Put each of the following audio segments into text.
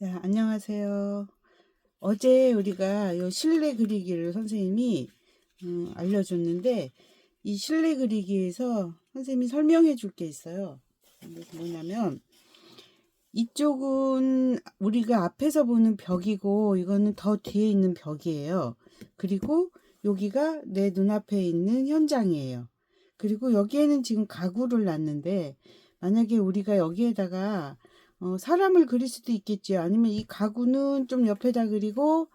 네, 안녕하세요. 어제 우리가 요 실내 그리기를 선생님이 알려줬는데 이 실내 그리기에서 선생님이 설명해 줄 게 있어요. 그래서 뭐냐면 이쪽은 우리가 앞에서 보는 벽이고 이거는 더 뒤에 있는 벽이에요. 그리고 여기가 내 눈앞에 있는 현장이에요. 그리고 여기에는 지금 가구를 놨는데 만약에 우리가 여기에다가 사람을 그릴 수도 있겠지요. 아니면 이 가구는 좀 옆에다 그리고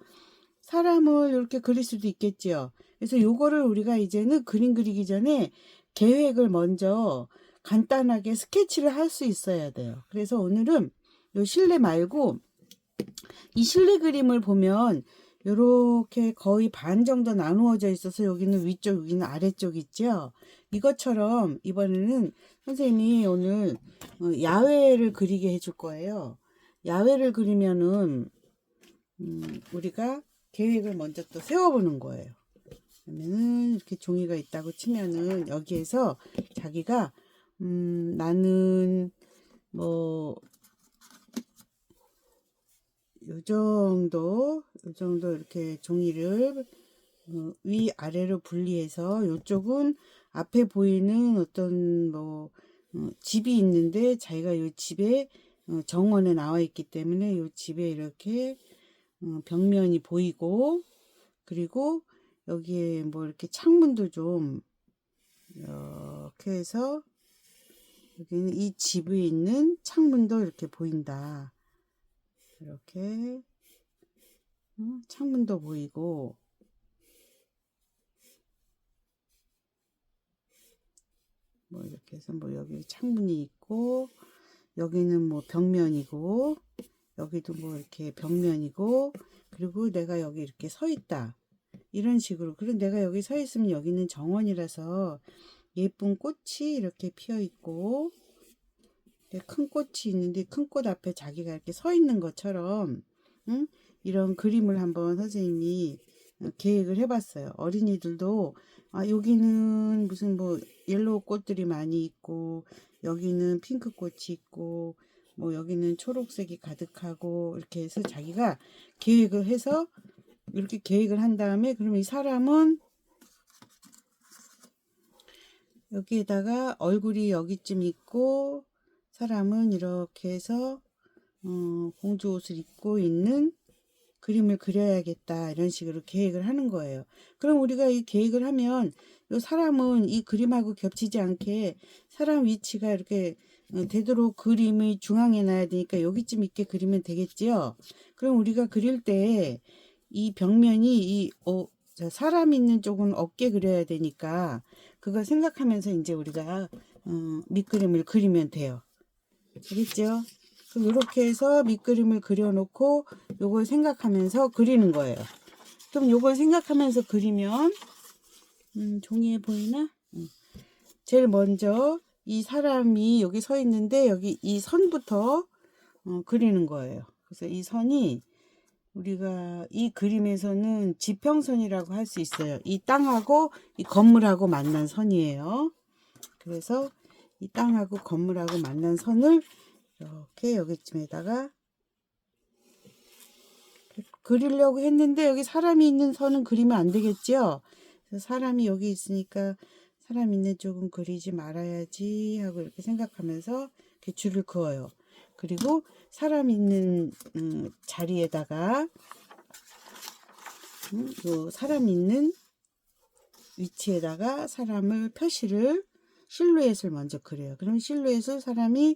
사람을 이렇게 그릴 수도 있겠지요. 그래서 요거를 우리가 이제는 그림 그리기 전에 계획을 먼저 간단하게 스케치를 할 수 있어야 돼요. 그래서 오늘은 요 실내 말고 이 실내 그림을 보면 요렇게 거의 반 정도 나누어져 있어서 여기는 위쪽 여기는 아래쪽 있죠. 이것처럼 이번에는 선생님이 오늘 야외를 그리게 해줄 거예요. 야외를 그리면은 우리가 계획을 먼저 또 세워보는 거예요. 그러면은 이렇게 종이가 있다고 치면은 여기에서 자기가 나는 뭐 요 정도 이렇게 종이를 위아래로 분리해서 요쪽은 앞에 보이는 어떤 뭐 집이 있는데 자기가 요 집에 정원에 나와 있기 때문에 요 집에 이렇게 벽면이 보이고 그리고 여기에 뭐 이렇게 창문도 좀 이렇게 해서 여기는 이 집에 있는 창문도 이렇게 보인다. 이렇게 창문도 보이고 뭐 이렇게 해서 뭐 여기 창문이 있고 여기는 뭐 벽면이고 여기도 뭐 이렇게 벽면이고 그리고 내가 여기 이렇게 서 있다. 이런 식으로. 그리고 내가 여기 서 있으면 여기는 정원이라서 예쁜 꽃이 이렇게 피어 있고 큰 꽃이 있는데 큰 꽃 앞에 자기가 이렇게 서 있는 것처럼 응? 이런 그림을 한번 선생님이 계획을 해봤어요. 어린이들도 아 여기는 무슨 뭐 옐로우 꽃들이 많이 있고 여기는 핑크 꽃이 있고 뭐 여기는 초록색이 가득하고 이렇게 해서 자기가 계획을 해서 이렇게 계획을 한 다음에 그러면 이 사람은 여기에다가 얼굴이 여기쯤 있고 사람은 이렇게 해서 공주 옷을 입고 있는 그림을 그려야겠다 이런 식으로 계획을 하는 거예요. 그럼 우리가 이 계획을 하면 이 사람은 이 그림하고 겹치지 않게 사람 위치가 이렇게 되도록 그림의 중앙에 놔야 되니까 여기쯤 있게 그리면 되겠지요. 그럼 우리가 그릴 때 이 벽면이 사람 있는 쪽은 없게 그려야 되니까 그걸 생각하면서 이제 우리가 밑그림을 그리면 돼요. 알겠죠? 그럼 이렇게 해서 밑그림을 그려놓고 요걸 생각하면서 그리는 거예요. 그럼 요걸 생각하면서 그리면 종이에 보이나? 제일 먼저 이 사람이 여기 서 있는데 여기 이 선부터 그리는 거예요. 그래서 이 선이 우리가 이 그림에서는 지평선이라고 할 수 있어요. 이 땅하고 이 건물하고 만난 선이에요. 그래서 이 땅하고 건물하고 만난 선을 이렇게 여기쯤에다가 그리려고 했는데 여기 사람이 있는 선은 그리면 안 되겠죠. 그래서 사람이 여기 있으니까 사람 있는 쪽은 그리지 말아야지 하고 이렇게 생각하면서 이렇게 줄을 그어요. 그리고 사람 있는 자리에다가 요 사람 있는 위치에다가 사람을 표시를 실루엣을 먼저 그려요. 그럼 실루엣을 사람이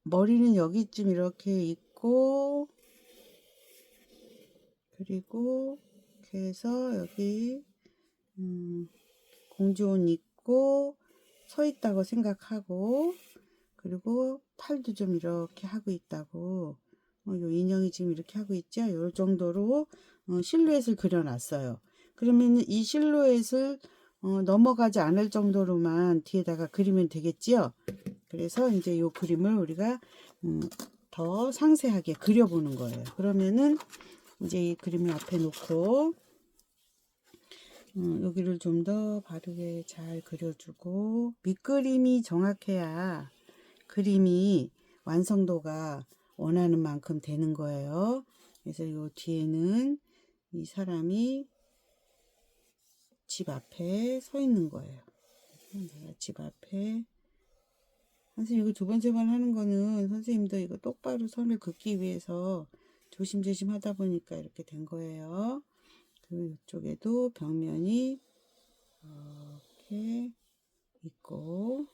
머리는 여기쯤 이렇게 있고 그리고 이렇게 해서 여기 공주옷 입고 서 있다고 생각하고 그리고 팔도 좀 이렇게 하고 있다고 요 인형이 지금 이렇게 하고 있죠. 요 정도로 실루엣을 그려놨어요. 그러면 이 실루엣을 넘어가지 않을 정도로만 뒤에다가 그리면 되겠지요. 그래서 이제 요 그림을 우리가 더 상세하게 그려보는 거예요. 그러면은 이제 이 그림을 앞에 놓고 여기를 좀 더 바르게 잘 그려주고 밑그림이 정확해야 그림이 완성도가 원하는 만큼 되는 거예요. 그래서 요 뒤에는 이 사람이 집 앞에 서 있는 거예요. 내가 집 앞에, 선생님 이거 두 번, 세 번 하는 거는 선생님도 이거 똑바로 선을 긋기 위해서 조심조심 하다 보니까 이렇게 된 거예요. 그리고 이쪽에도 벽면이 이렇게 있고,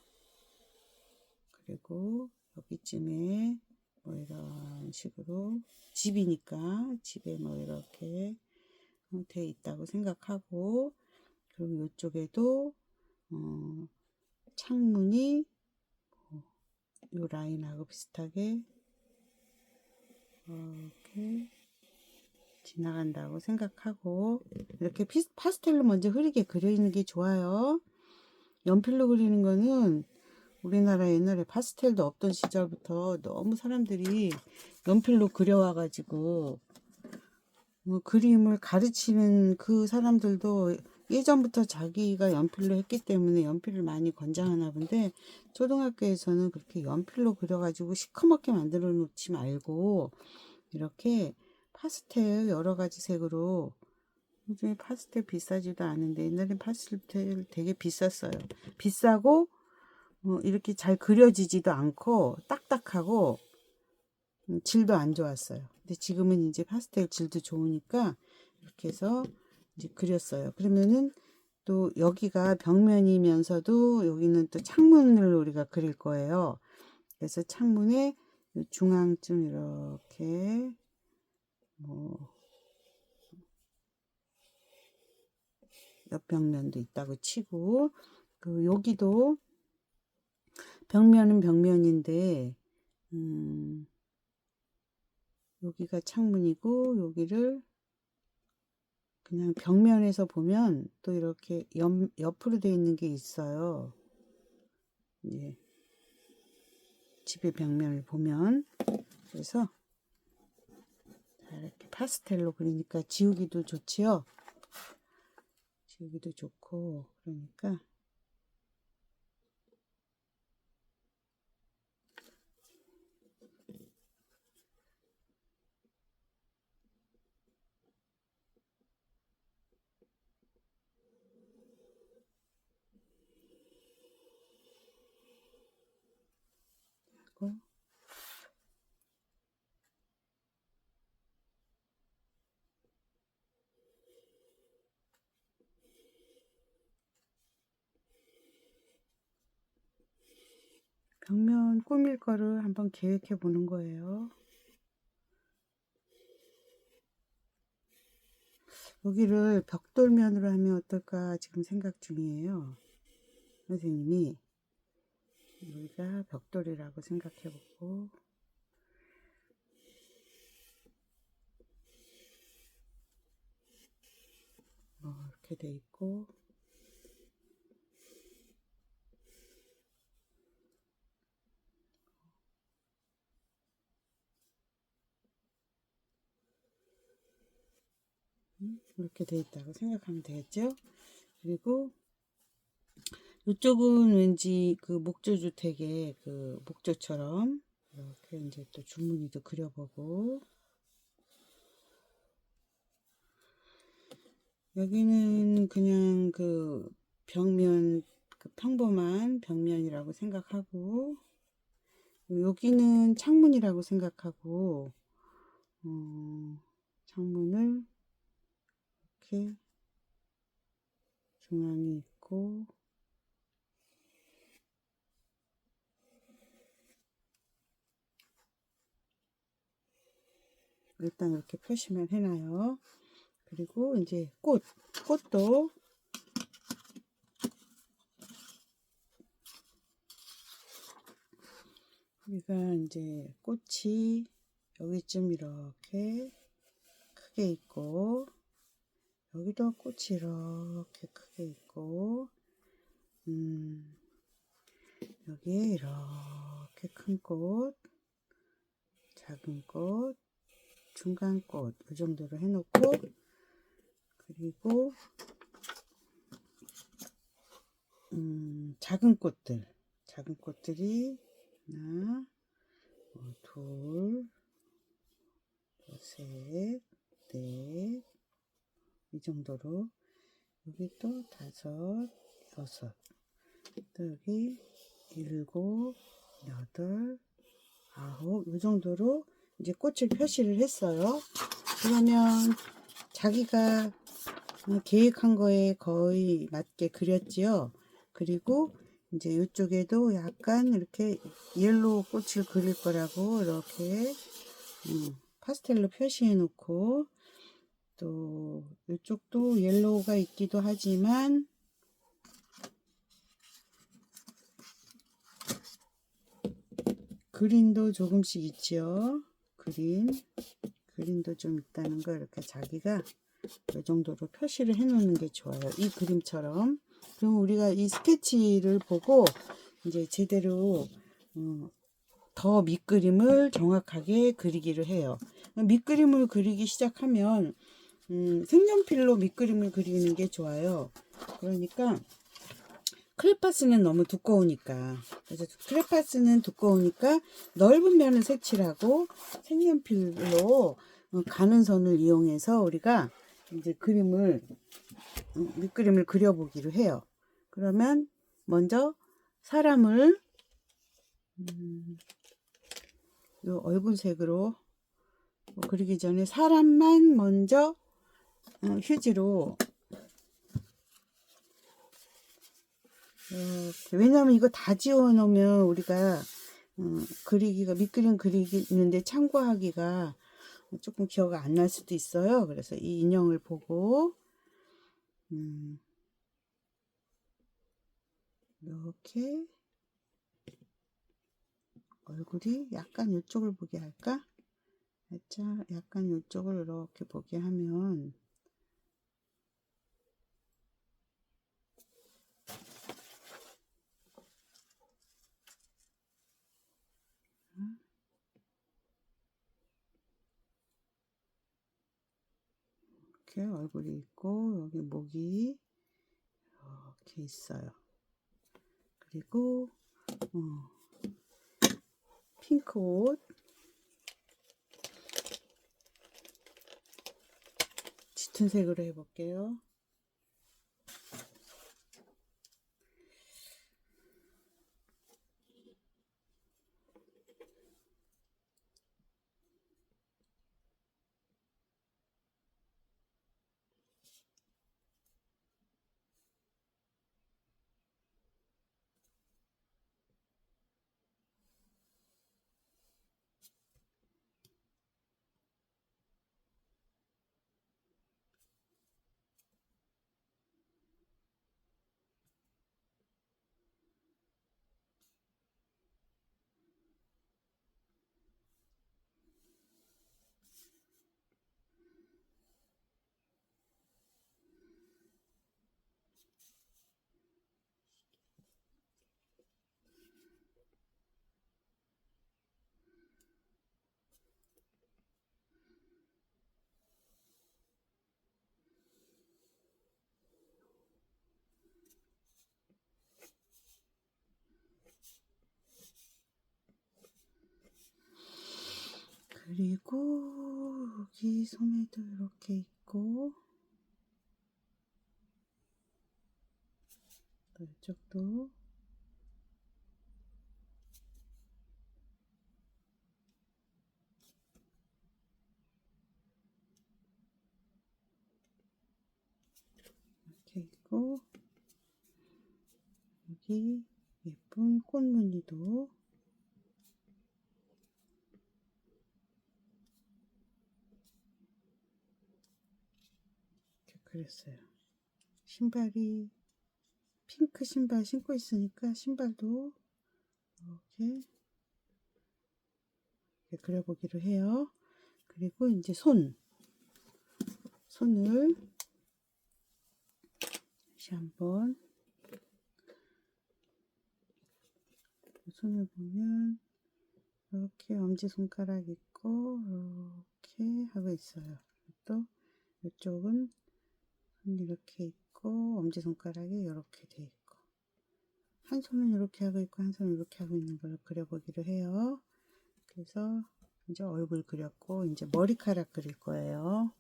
그리고 여기쯤에 뭐 이런 식으로 집이니까 집에 뭐 이렇게 돼 있다고 생각하고, 그리고 이쪽에도 창문이 요 라인하고 비슷하게 이렇게 지나간다고 생각하고, 이렇게 파스텔로 먼저 흐리게 그리는 게 좋아요. 연필로 그리는 거는 우리나라 옛날에 파스텔도 없던 시절부터 너무 사람들이 연필로 그려와가지고 그림을 가르치는 그 사람들도 예전부터 자기가 연필로 했기 때문에 연필을 많이 권장하나 본데, 초등학교에서는 그렇게 연필로 그려가지고 시커멓게 만들어 놓지 말고 이렇게 파스텔 여러 가지 색으로, 요즘에 파스텔 비싸지도 않은데 옛날엔 파스텔 되게 비쌌어요. 비싸고 이렇게 잘 그려지지도 않고 딱딱하고 질도 안 좋았어요. 근데 지금은 이제 파스텔 질도 좋으니까 이렇게 해서 이제 그렸어요. 그러면은 또 여기가 벽면이면서도 여기는 또 창문을 우리가 그릴 거예요. 그래서 창문의 중앙쯤 이렇게 뭐 옆벽면도 있다고 치고, 그 여기도 벽면은 벽면인데 여기가 창문이고 여기를 그냥 벽면에서 보면 또 이렇게 옆으로 되어 있는 게 있어요. 이제 집의 벽면을 보면, 그래서 이렇게 파스텔로 그리니까 지우기도 좋지요. 지우기도 좋고 그러니까 하고, 벽면 꾸밀 거를 한번 계획해 보는 거예요. 여기를 벽돌면으로 하면 어떨까 지금 생각 중이에요. 선생님이 여기가 벽돌이라고 생각해 보고, 이렇게 돼 있고, 이렇게 돼 있다고 생각하면 되겠죠. 그리고 이쪽은 왠지 그 목조주택의 그 목조처럼 이렇게 이제 또 줄무늬도 그려보고, 여기는 그냥 그 벽면, 그 평범한 벽면이라고 생각하고, 여기는 창문이라고 생각하고, 창문을 이렇게 중앙에 있고, 일단 이렇게 표시만 해놔요. 그리고 이제 꽃도 우리가 이제 꽃이 여기쯤 이렇게 크게 있고, 여기도 꽃이 이렇게 크게 있고, 여기에 이렇게 큰 꽃, 작은 꽃, 중간 꽃, 이 정도로 해놓고, 그리고 작은 꽃들이 하나, 둘, 셋, 넷, 이 정도로. 여기 또 다섯, 여섯, 또 여기 일곱, 여덟, 아홉, 이 정도로 이제 꽃을 표시를 했어요. 그러면 자기가 계획한 거에 거의 맞게 그렸지요. 그리고 이제 이쪽에도 약간 이렇게 옐로우 꽃을 그릴 거라고 이렇게 파스텔로 표시해 놓고, 또 이쪽도 옐로우가 있기도 하지만 그린도 조금씩 있죠. 그린도 좀 있다는 거 이렇게 자기가 이 정도로 표시를 해 놓는 게 좋아요. 이 그림처럼. 그럼 우리가 이 스케치를 보고 이제 제대로 더 밑그림을 정확하게 그리기를 해요. 밑그림을 그리기 시작하면 색연필로 밑그림을 그리는 게 좋아요. 그러니까 크레파스는 너무 두꺼우니까, 그래서 크레파스는 두꺼우니까 넓은 면을 색칠하고 색연필로 가는 선을 이용해서 우리가 이제 밑그림을 그려보기로 해요. 그러면 먼저 사람을 요 얼굴색으로 그리기 전에 사람만 먼저 휴지로 이렇게, 왜냐면 이거 다 지워 놓으면 우리가 밑그림 그리는데 참고하기가 조금 기억 안 날 수도 있어요. 그래서 이 인형을 보고 이렇게 얼굴이 약간 이쪽을 보게 할까? 약간 이쪽을 이렇게 보게 하면 이렇게 얼굴이 있고 여기 목이 이렇게 있어요. 그리고 핑크 옷, 짙은 색으로 해볼게요. 그리고 여기 손에도 이렇게 있고, 또 이쪽도 이렇게 있고, 여기 예쁜 꽃무늬도 이렇게 그렸어요. 신발이 핑크 신발 신고 있으니까 신발도 이렇게 그려보기로 해요. 그리고 이제 손을 다시 한번, 손을 보면 이렇게 엄지손가락 있고 이렇게 하고 있어요. 또 이쪽은 손 이렇게 있고 엄지손가락이 이렇게 돼 있고, 한 손은 이렇게 하고 있고 한 손은 이렇게 하고 있는 걸 그려보기로 해요. 그래서 이제 얼굴 그렸고 이제 머리카락 그릴 거예요.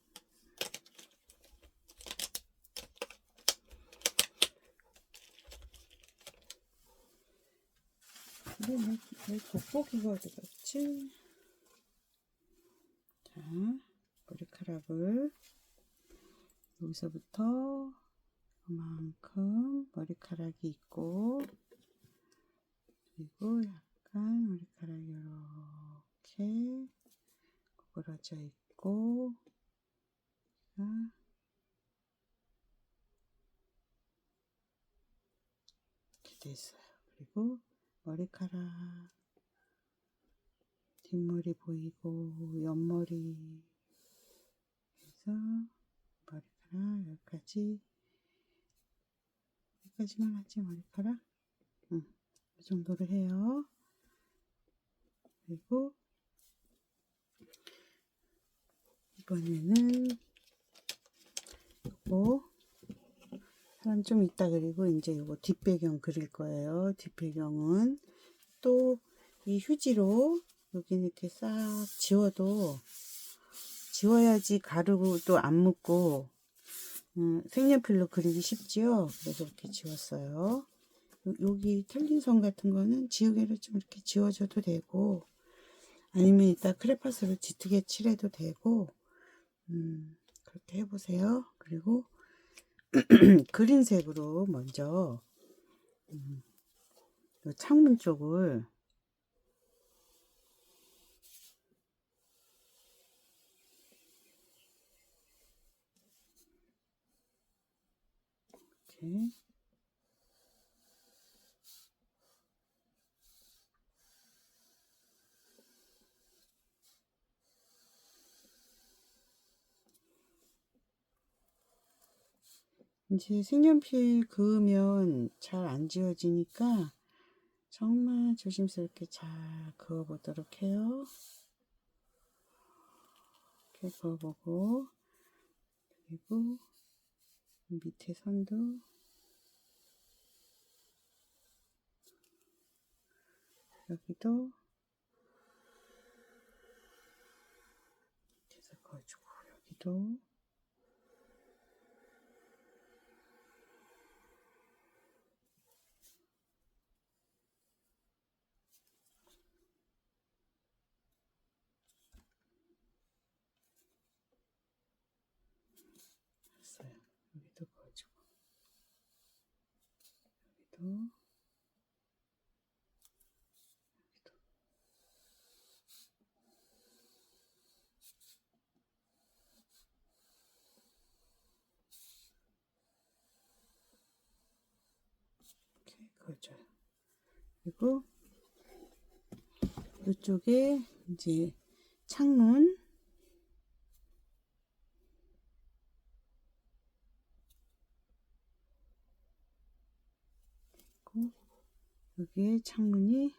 근데 내 돋보기가 어디 갔지? 자, 머리카락을 여기서부터 그만큼 머리카락이 있고, 그리고 약간 머리카락이 이렇게 구부러져 있고, 이렇게 돼 있어요. 그리고 머리카락 뒷머리 보이고 옆머리 해서 머리카락 여기까지만 하지. 머리카락 이 정도로 해요. 그리고 이번에는 이거 사람 좀 이따 그리고 이제 이거 뒷배경 그릴 거예요. 뒷배경은 또 이 휴지로 여기 이렇게 싹 지워야지 가루도 안 묻고 색연필로 그리기 쉽지요. 그래서 이렇게 지웠어요. 여기 틀린 선 같은 거는 지우개로 좀 이렇게 지워줘도 되고, 아니면 이따 크레파스로 짙게 칠해도 되고, 그렇게 해보세요. 그리고 그린색으로 먼저 이 창문 쪽을 이렇게 이제 색연필 그으면 잘 안 지워지니까 정말 조심스럽게 잘 그어보도록 해요. 이렇게 그어보고, 그리고 밑에 선도 여기도 이렇게 해서 그어주고, 여기도 했어요. 여기도 그어주고, 여기도 이렇게 그어줘요. 그리고 이쪽에 이제 창문, 여기에 창문이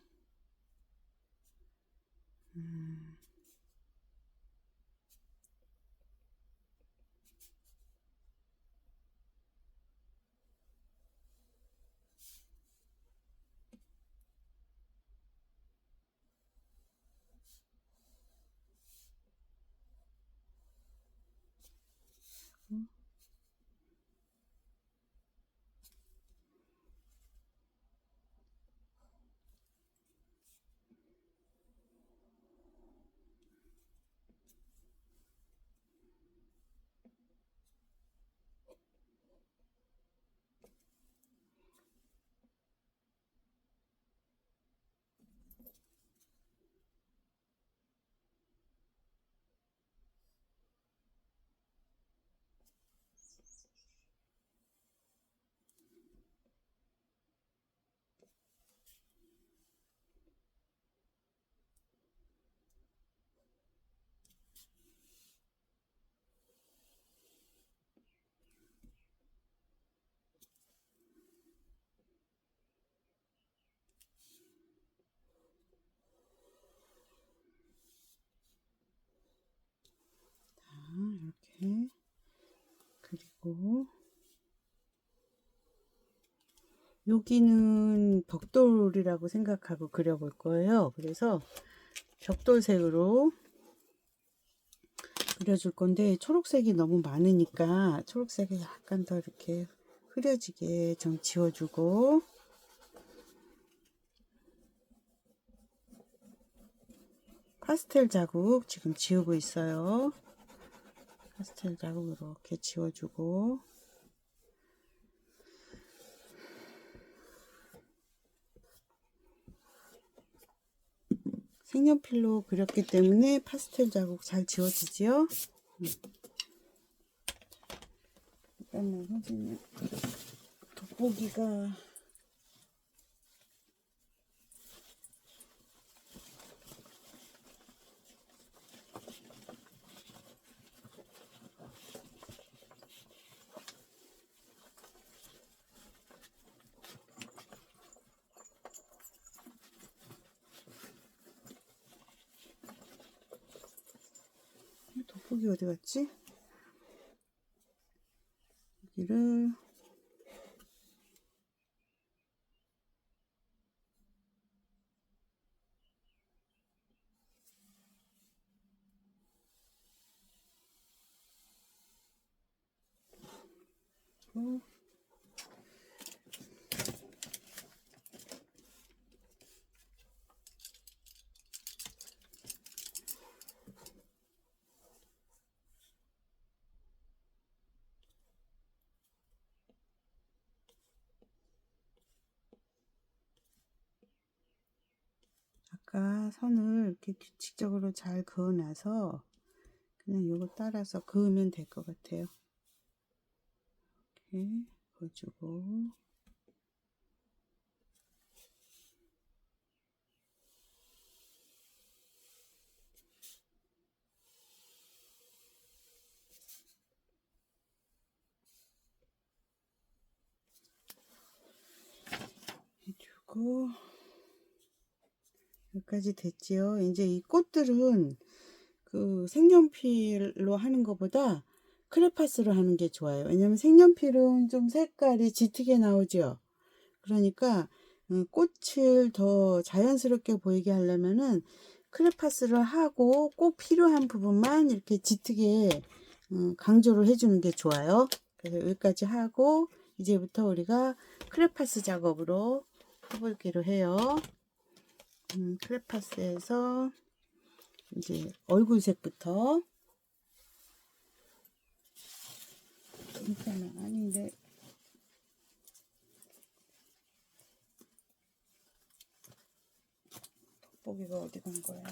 이렇게, 그리고 여기는 벽돌이라고 생각하고 그려볼 거예요. 그래서 벽돌색으로 그려줄 건데, 초록색이 너무 많으니까 초록색이 약간 더 이렇게 흐려지게 좀 지워주고, 파스텔 자국 지금 지우고 있어요. 파스텔 자국 이렇게 지워주고, 색연필로 그렸기 때문에 파스텔 자국 잘 지워지지요. 일단은 선생님 돋보기가 돋보기 어디 갔지? 여기를 아까 선을 이렇게 규칙적으로 잘 그어놔서 그냥 요거 따라서 그으면 될 것 같아요. 이렇게 그어주고, 해주고, 여기까지 됐지요. 이제 이 꽃들은 그 색연필로 하는 것보다 크레파스로 하는 게 좋아요. 왜냐면 색연필은 좀 색깔이 짙게 나오죠. 그러니까 꽃을 더 자연스럽게 보이게 하려면은 크레파스를 하고 꼭 필요한 부분만 이렇게 짙게 강조를 해주는 게 좋아요. 그래서 여기까지 하고 이제부터 우리가 크레파스 작업으로 해볼기로 해요. 크레파스에서 이제 얼굴색부터, 잠깐만, 아닌데 돋보기가 어디 간 거야?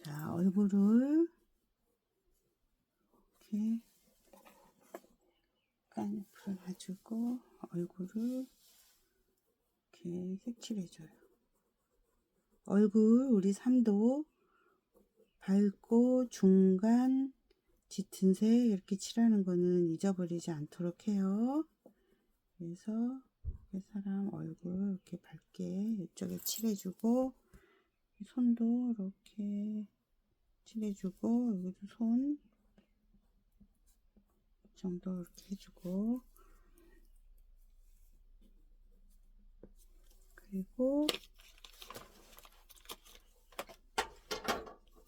자, 얼굴을 이렇게 깐잎을 놔주고 얼굴을 이렇게 색칠해줘요. 얼굴 우리 3도 밝고 중간 짙은 색 이렇게 칠하는 거는 잊어버리지 않도록 해요. 그래서 사람 얼굴 이렇게 밝게 이쪽에 칠해주고, 손도 이렇게 칠해주고, 여기도 손 정도 이렇게 해주고, 그리고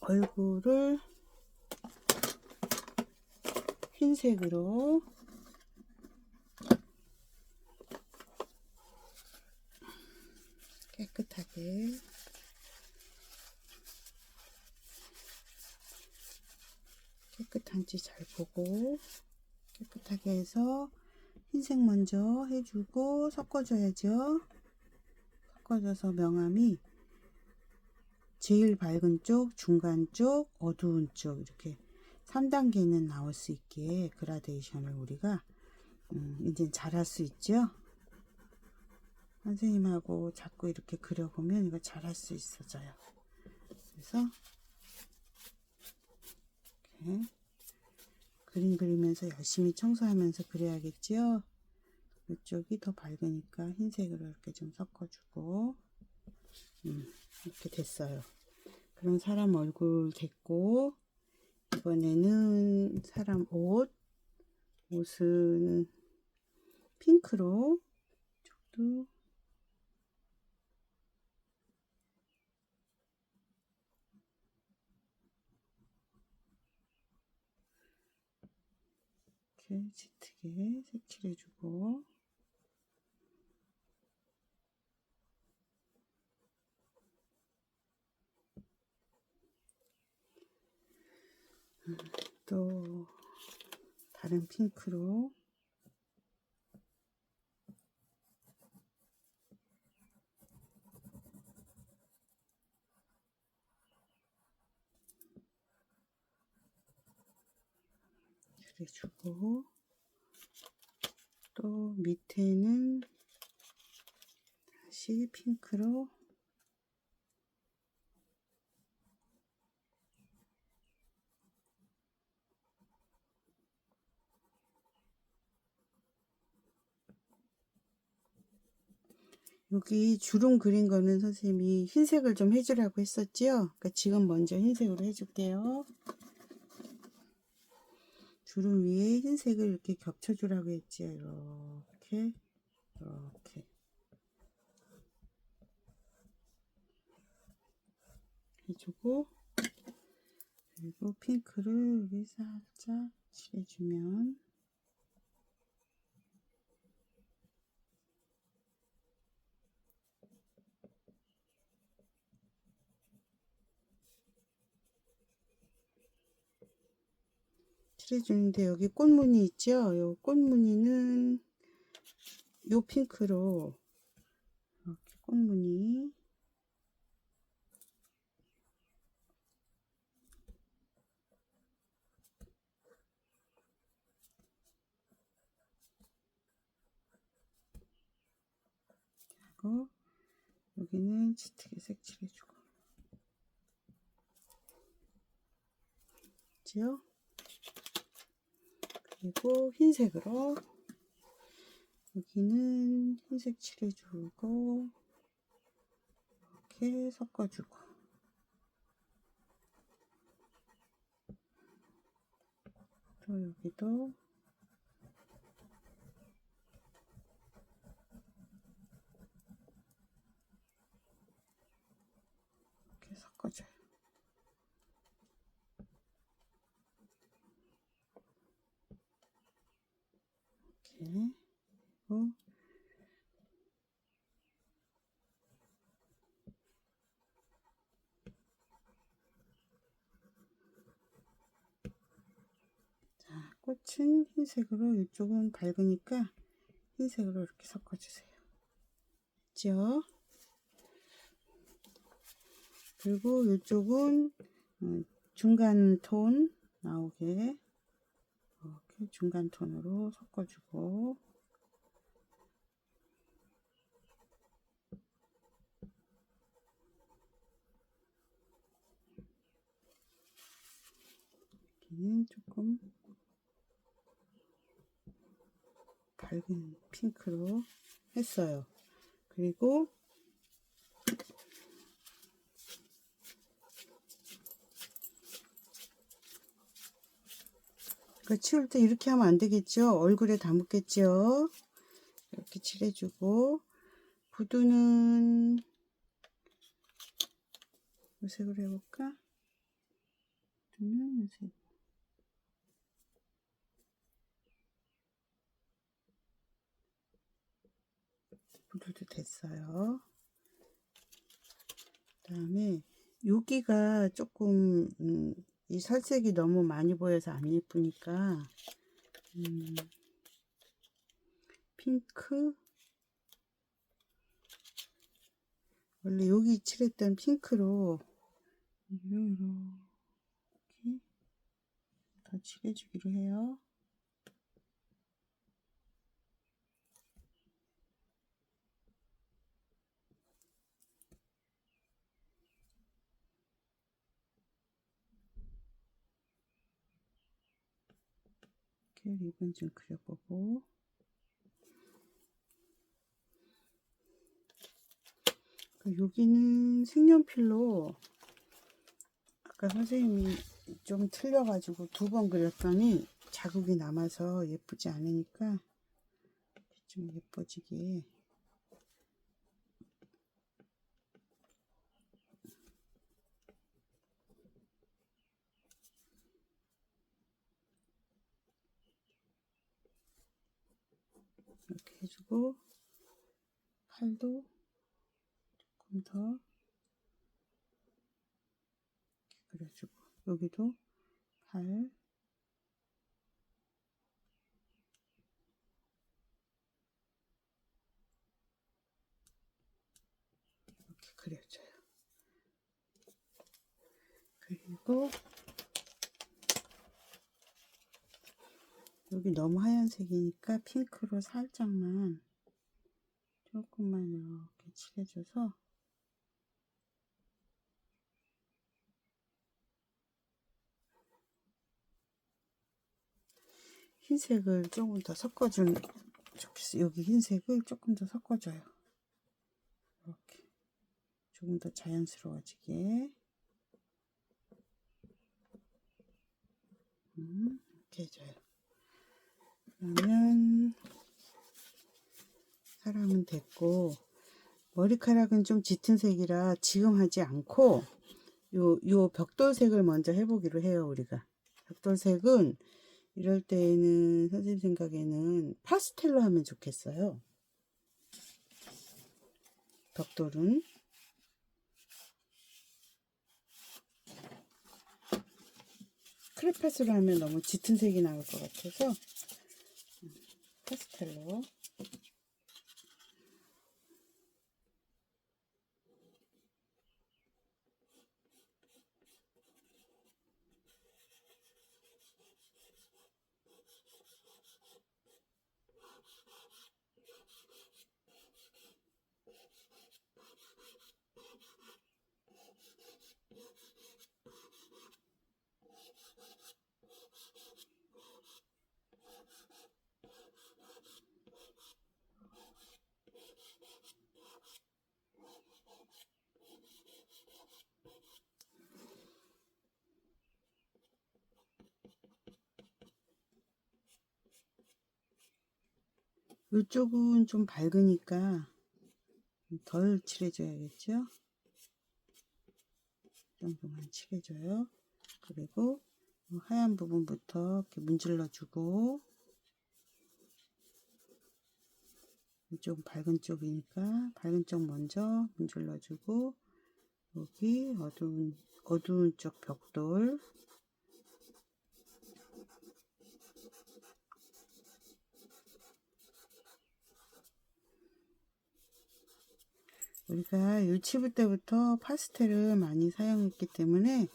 얼굴을 흰색으로 깨끗하게 깨끗한지 잘 보고 깨끗하게 해서 흰색 먼저 해주고 섞어줘야죠. 섞어줘서 명암이 제일 밝은 쪽, 중간 쪽, 어두운 쪽 이렇게 3단계는 나올 수 있게 그라데이션을 우리가 이제 잘할 수 있죠. 선생님하고 자꾸 이렇게 그려보면 이거 잘할 수 있어져요. 그래서 이렇게 그림 그리면서 열심히 청소하면서 그려야겠지요. 이쪽이 더 밝으니까 흰색으로 이렇게 좀 섞어주고, 이렇게 됐어요. 그럼 사람 얼굴 됐고, 이번에는 사람 옷은 핑크로 또 이렇게 짙게 색칠해주고, 또 다른 핑크로 칠해주고, 또 밑에는 다시 핑크로 여기 주름 그린 거는 선생님이 흰색을 좀 해주라고 했었지요. 그러니까 지금 먼저 흰색으로 해줄게요. 주름 위에 흰색을 이렇게 겹쳐주라고 했지요. 이렇게 해주고, 그리고 핑크를 여기 살짝 칠해주면, 칠해주는데 여기 꽃무늬 있죠? 요 꽃무늬는 요 핑크로 이렇게 꽃무늬 하고, 여기는 짙게 색칠해주고, 그죠? 그리고 흰색으로 여기는 흰색 칠해주고, 이렇게 섞어주고, 또 여기도 이렇게 섞어줘요. 이렇게. 그리고 자, 꽃은 흰색으로, 이쪽은 밝으니까 흰색으로 이렇게 섞어주세요. 그죠? 그리고 이쪽은 중간 톤 나오게 이렇게 중간 톤으로 섞어주고, 여기는 조금 밝은 핑크로 했어요. 그리고 그 치울 때 이렇게 하면 안 되겠죠? 얼굴에 다 묻겠죠? 이렇게 칠해주고, 구두는 이 색으로 해볼까? 구두는 이 색. 구두도 됐어요. 그 다음에 여기가 조금 이 살색이 너무 많이 보여서 안 예쁘니까 핑크, 원래 여기 칠했던 핑크로 이렇게 더 칠해주기로 해요. 이렇게 리본 좀 그려보고, 여기는 색연필로 아까 선생님이 좀 틀려가지고 2번 그렸더니 자국이 남아서 예쁘지 않으니까 좀 예뻐지게 이렇게 해주고, 팔도 조금 더 그려주고, 여기도 팔 이렇게 그려줘요. 그리고 여기 너무 하얀색이니까 핑크로 살짝만 조금만 이렇게 칠해줘서 흰색을 조금 더 섞어주는 좋겠어요. 여기 흰색을 조금 더 섞어줘요. 이렇게 조금 더 자연스러워지게 이렇게 해줘요. 그러면 사람은 됐고, 머리카락은 좀 짙은 색이라 지금 하지 않고 요 벽돌색을 먼저 해보기로 해요. 우리가 벽돌색은 이럴 때에는 선생님 생각에는 파스텔로 하면 좋겠어요. 벽돌은 크레파스로 하면 너무 짙은 색이 나올 것 같아서 파스텔로. 이쪽은 좀 밝으니까 덜 칠해줘야겠죠? 이 정도만 칠해줘요. 그리고 하얀 부분부터 이렇게 문질러주고, 이쪽 밝은 쪽이니까 밝은 쪽 먼저 문질러주고, 여기 어두운 쪽 벽돌 우리가 유치부 때부터 파스텔을 많이 사용했기 때문에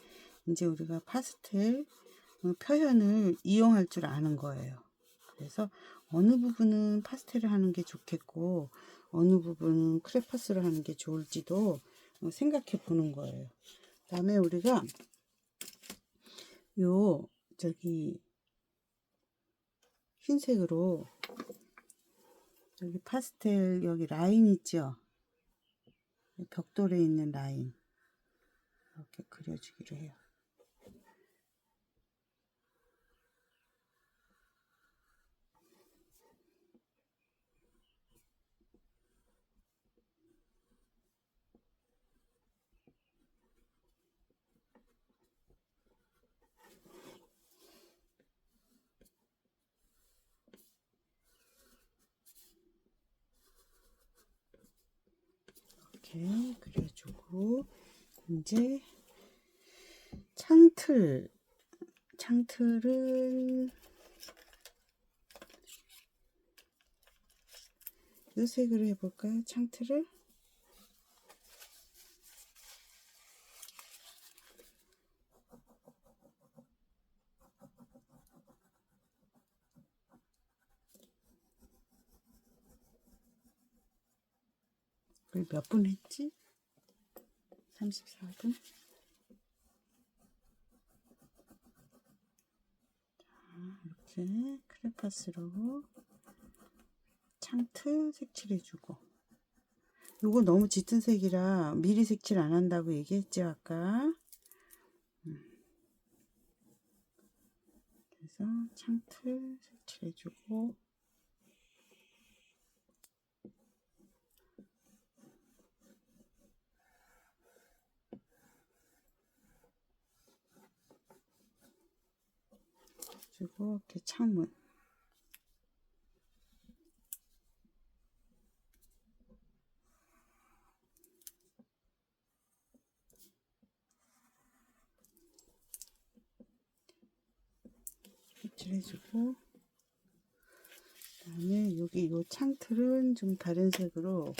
이제 우리가 파스텔 표현을 이용할 줄 아는 거예요. 그래서 어느 부분은 파스텔을 하는 게 좋겠고 어느 부분은 크레파스를 하는 게 좋을지도 생각해 보는 거예요. 그 다음에 우리가 저기 흰색으로 여기 파스텔 여기 라인 있죠? 벽돌에 있는 라인 이렇게 그려주기로 해요. 이렇게 그려주고 이제 창틀은 이 색으로 해볼까요? 창틀을 몇 분 했지? 34분. 이렇게 크레파스로 창틀 색칠해주고 요거 너무 짙은 색이라 미리 색칠 안 한다고 얘기했죠 아까. 그래서 창틀 색칠해주고, 그리고 이렇게 창문. 색칠해주고, 그다음에 여기 요 창틀은 좀 다른 색으로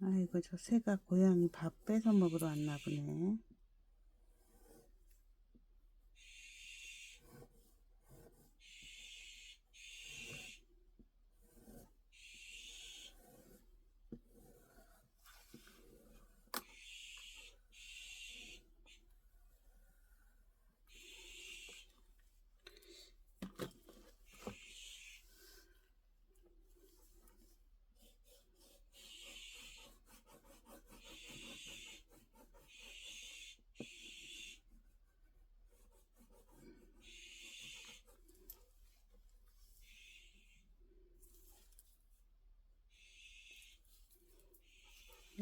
아이고 저 새가 고양이 밥 뺏어 먹으러 왔나 보네.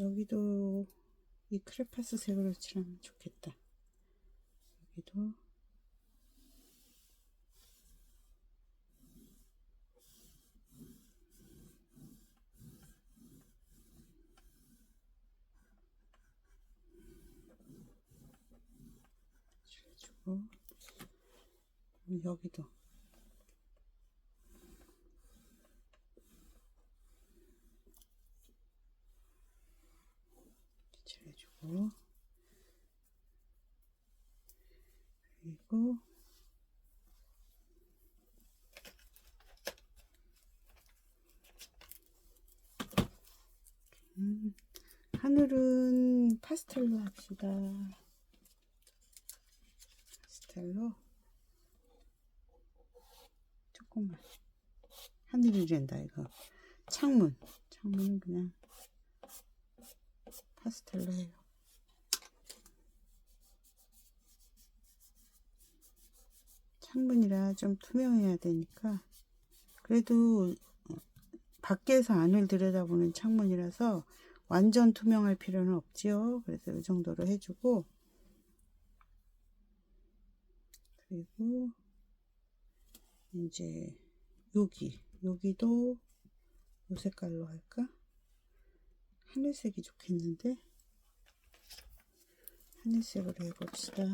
여기도 이 크레파스 색으로 칠하면 좋겠다. 여기도 칠해주고, 여기도 칠해주고, 그리고 하늘은 파스텔로 합시다. 파스텔로 조금만. 하늘이란다 이거. 창문은 그냥 파스텔로 해요. 창문이라 좀 투명해야 되니까, 그래도 밖에서 안을 들여다보는 창문이라서 완전 투명할 필요는 없지요. 그래서 이 정도로 해주고, 그리고 이제 여기도 이 색깔로 할까? 하늘색이 좋겠는데, 하늘색으로 해봅시다.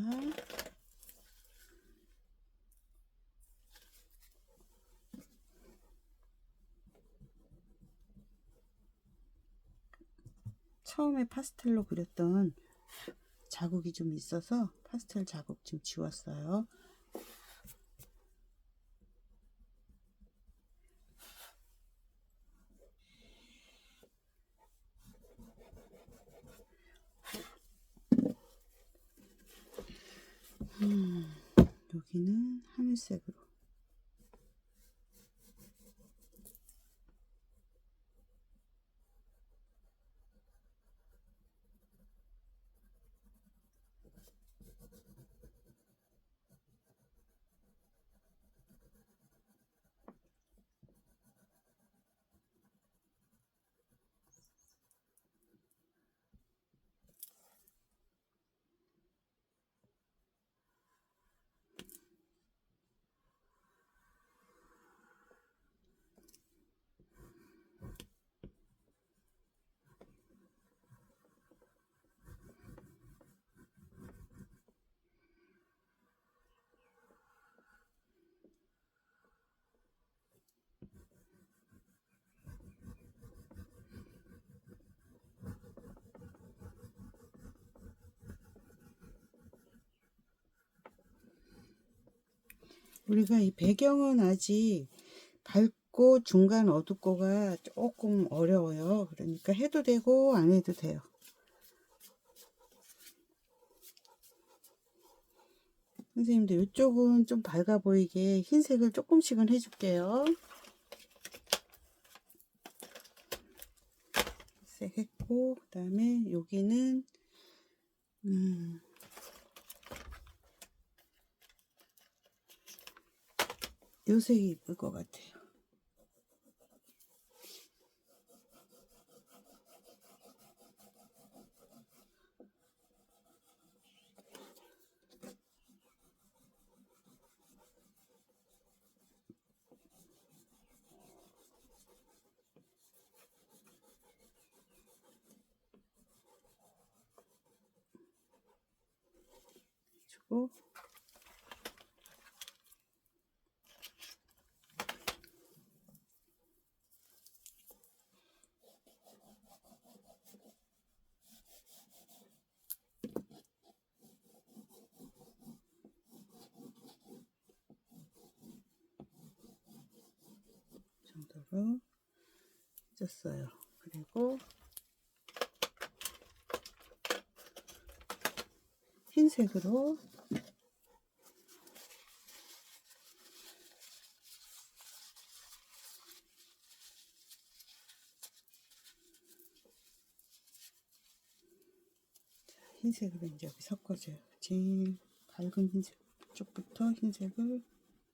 처음에 파스텔로 그렸던 자국이 좀 있어서 파스텔 자국 좀 지웠어요. 여기는 하늘색으로. 우리가 이 배경은 아직 밝고 중간 어둡고가 조금 어려워요. 그러니까 해도 되고 안 해도 돼요. 선생님들 이쪽은 좀 밝아 보이게 흰색을 조금씩은 해줄게요. 흰색 했고, 그 다음에 여기는 요 색이 이쁠 것 같아요. 주고 정도로 쪘어요. 그리고 흰색으로 흰색으로 이제 여기 섞어줘요. 제일 밝은 흰색 쪽부터 흰색을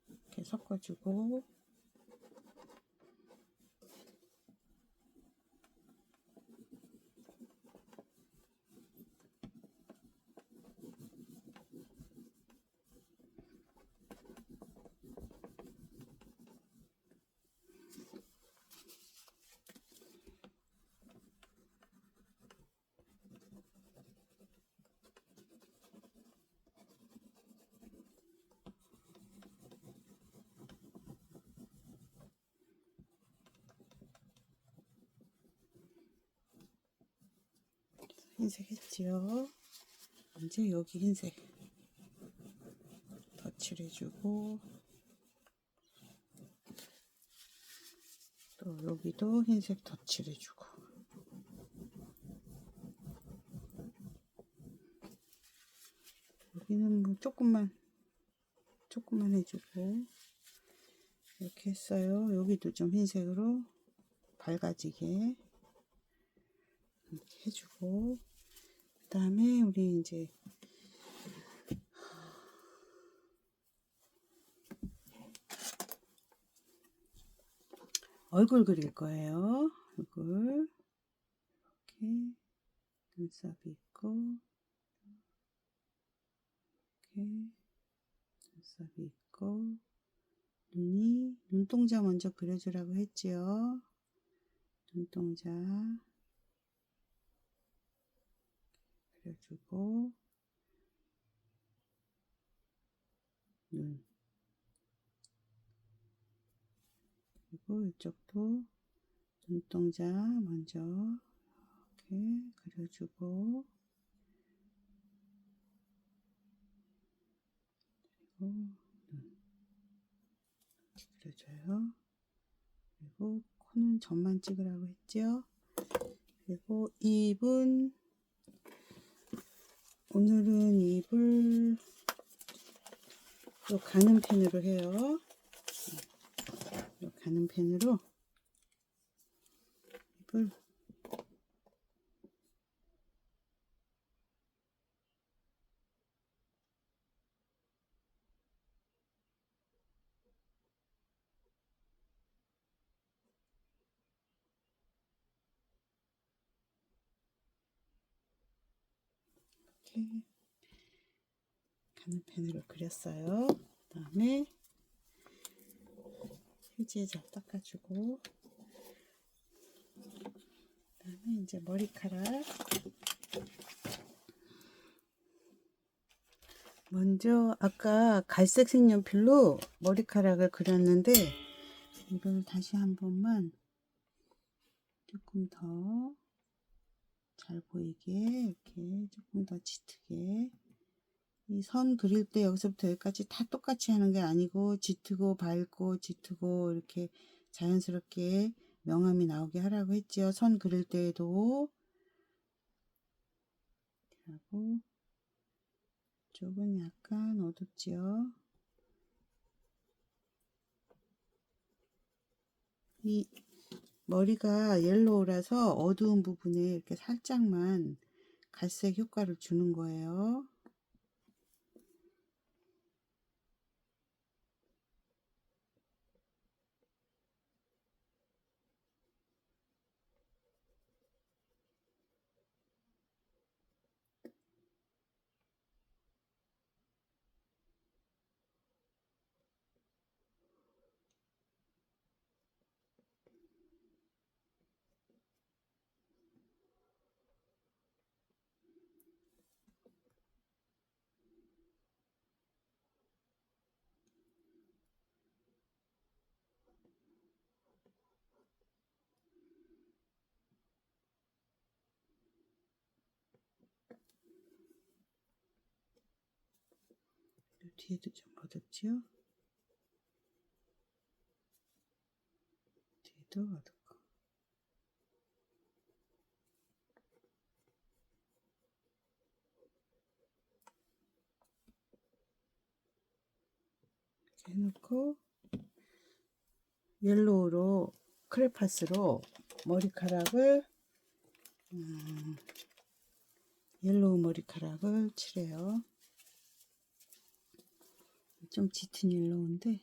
이렇게 섞어주고, 흰색 했지요. 이제 여기 흰색 덧칠 해주고, 또 여기도 흰색 덧칠 해주고, 여기는 뭐 조금만 해주고, 이렇게 했어요. 여기도 좀 흰색으로 밝아지게 이렇게 해주고, 그 다음에 우리 이제 얼굴 그릴 거예요. 얼굴 이렇게 눈썹이 있고, 이렇게 눈썹이 있고, 눈동자 먼저 그려주라고 했지요. 눈동자 그려주고, 눈, 그리고 이쪽도 눈동자 먼저 이렇게 그려주고, 그리고 눈 이렇게 그려줘요. 그리고 코는 점만 찍으라고 했죠. 그리고 입은, 오늘은 입을 요 가는 펜으로 해요. 요 가는 펜으로 입을 이렇게 가는 펜으로 그렸어요. 그 다음에 휴지에 잘 닦아주고, 그 다음에 이제 머리카락, 먼저 아까 갈색 색연필로 머리카락을 그렸는데, 이걸 다시 한 번만 조금 더 잘 보이게 이렇게 조금 더 짙게 이 선 그릴 때 여기서부터 여기까지 다 똑같이 하는 게 아니고 짙고 밝고 짙고 이렇게 자연스럽게 명암이 나오게 하라고 했죠. 선 그릴 때에도. 하고 쪽은 약간 어둡지요. 이 머리가 옐로우라서 어두운 부분에 이렇게 살짝만 갈색 효과를 주는 거예요. 뒤에도 좀 어둡지요? 뒤에도 어둡고. 이렇게 해놓고 옐로우로 크레파스로 머리카락을 옐로우 머리카락을 칠해요. 좀 짙은 옐로우인데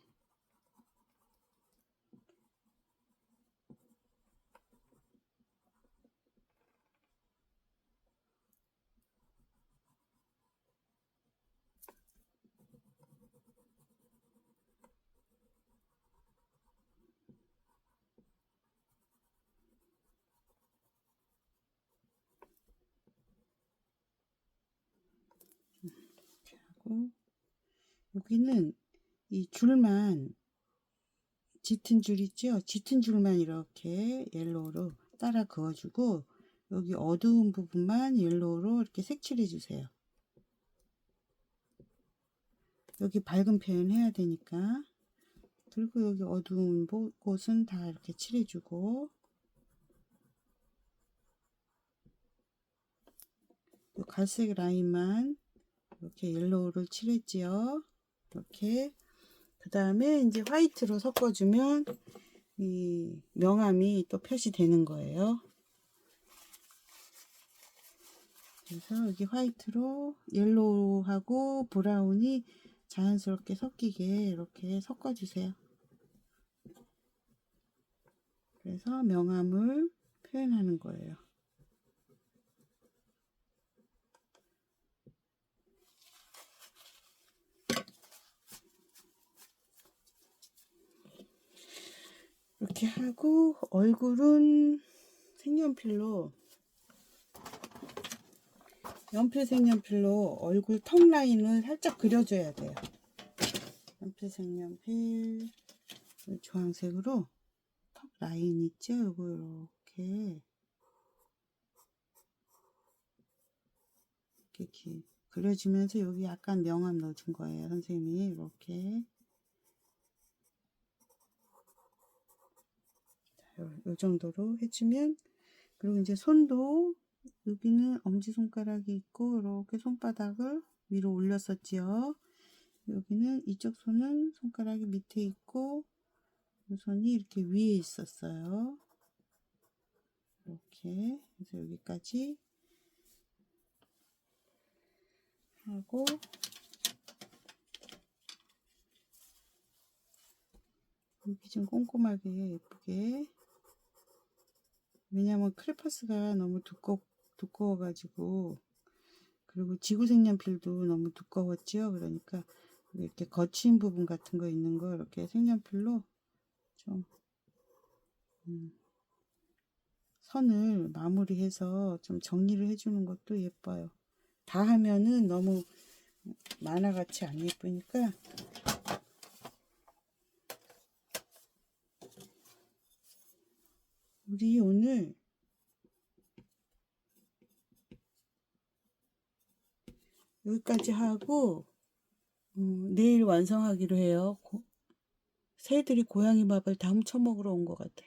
이렇게 하고 여기는 이 줄만 짙은 줄 있죠? 짙은 줄만 이렇게 옐로우로 따라 그어주고 여기 어두운 부분만 옐로우로 이렇게 색칠해 주세요. 여기 밝은 표현 해야 되니까. 그리고 여기 어두운 곳은 다 이렇게 칠해주고 갈색 라인만 이렇게 옐로우를 칠했지요. 이렇게 그 다음에 이제 화이트로 섞어주면 이 명암이 또 표시되는 거예요. 그래서 여기 화이트로 옐로우하고 브라운이 자연스럽게 섞이게 이렇게 섞어주세요. 그래서 명암을 표현하는 거예요. 이렇게 하고 얼굴은 색연필로 연필 색연필로 얼굴 턱 라인을 살짝 그려줘야 돼요. 연필 색연필 주황색으로 턱 라인 있죠? 이거 이렇게 그려주면서 여기 약간 명암 넣어준 거예요. 선생님이 이렇게 요 정도로 해주면 그리고 이제 손도 여기는 엄지손가락이 있고 이렇게 손바닥을 위로 올렸었지요. 여기는 이쪽 손은 손가락이 밑에 있고 이 손이 이렇게 위에 있었어요. 이렇게 그래서 여기까지 하고 여기 좀 꼼꼼하게 예쁘게 왜냐면 크레파스가 너무 두꺼워가지고 그리고 지구 색연필도 너무 두꺼웠죠. 그러니까 이렇게 거친 부분 같은 거 있는 거 이렇게 색연필로 좀 선을 마무리해서 좀 정리를 해주는 것도 예뻐요. 다 하면은 너무 만화같이 안 예쁘니까 우리 오늘 여기까지 하고 내일 완성하기로 해요. 새들이 고양이 밥을 다 훔쳐먹으러 온 것 같아.